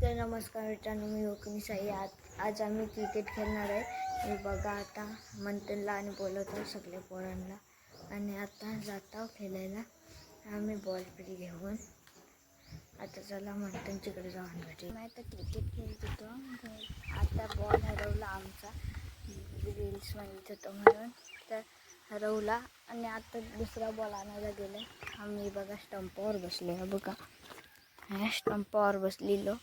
तर नमस्कार मित्रांनो, मी योगिनी साई. आज आम्ही क्रिकेट खेळणार आहे. हे बघा, आता मंथनला आणि बोलवतो सगळे पोरांना. आणि आता जातो खेळायला आम्ही बॉल पिढी घेऊन. आता चला मंथनच्याकडे जाऊन भेटू. मी आता क्रिकेट खेळत होतो, आता बॉल हरवला आमचा. रील्स म्हणत होतो म्हणून तर हरवला. आणि आता दुसरा बॉल आणायला गेले. आम्ही बघा स्टंपावर बसले. हा बघा, ह्या स्टंपावर बसलेलो.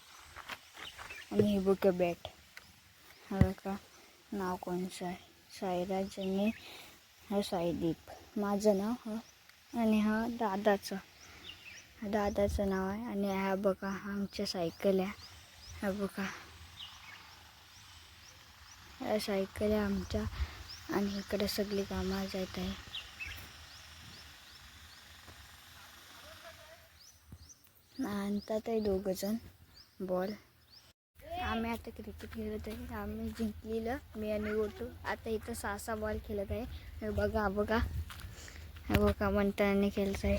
आणि हे बघा बॅट. हा बघा, नाव कोणचं आहे, साईराज. आणि हा साईदीप माझं नाव. हा आणि हा दादाचं नाव आहे. आणि हा बघा आमच्या सायकल आहे. हा बघा, ह्या सायकल आहे आमच्या. आणि इकडे सगळी कामं जात आहे. आणतात आहे दोघंजण बॉल. आम्ही आता क्रिकेट खेळत आहे. आम्ही जिंकलेलं, मी आणि गोटू. आता इथं 6 बॉल खेळत आहे. हे बघा हे बघा मंथनने खेळत आहे.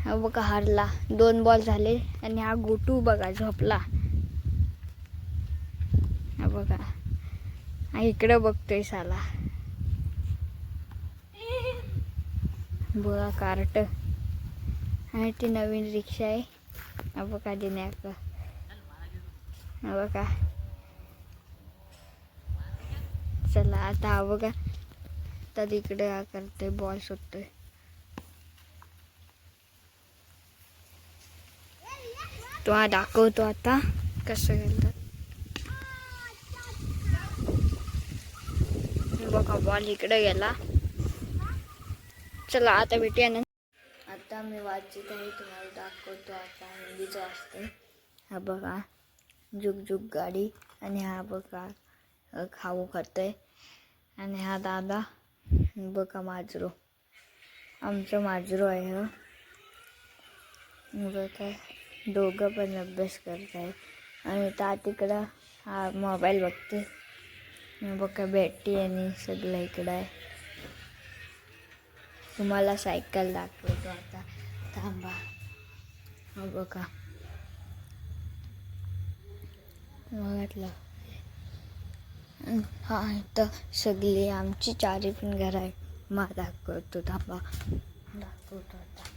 हा बघा हारला. 2 बॉल झाले. आणि हा गोटू बघा झोपला. हा बघा, हा इकडं बघतोय साला. बघा कार्ट. आणि ती नवीन रिक्षा आहे. हा बघा दिनाक. हा बघा, चला आता हा बघा तर इकडे हा करतोय, बॉल सुटतोय. तो हा दाखवतो आता कसं खेळतात. बघा बॉल इकडे गेला. चला आता भेटूया ना. आता मी वाचित आहे, तुम्हाला दाखवतो आता. हिंदीचं असते. हा बघा जुग जुग गाडी. आणि हा बघा खाऊ खातोय. आणि हा दादा बघा माजरो, आमचं माजरो आहे. हा बघा दोघं पण अभ्यास करत आहे. आणि त्या तिकडं हा मोबाईल बघते. बघा बॅटी आणि सगळं इकडं आहे. तुम्हाला सायकल दाखवतो आता, थांबा. हा बघा, बघितलं. हा इथं सगळी आमची 4 पण घरं आहे. मग दाखवतो, थांबा दाखवतो आता.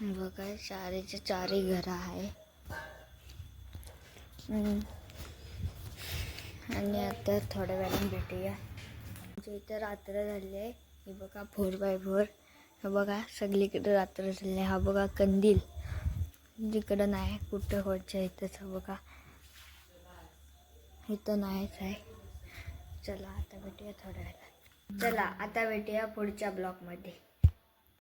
बघा 4चे 4 घरं आहे. आणि आता थोड्या वेळाने भेटूया. आमच्या इथं रात्र झाली आहे. हे बघा 4x4. हे बघा सगळीकडे रात्र झाली आहे. हा बघा कंदील जिकडं नाही कुठं होच्या इथंच. हा बघा इथं नाहीच आहे. चला आता भेटूया थोड्या वेळात. चला आता भेटूया पुढच्या ब्लॉगमध्ये.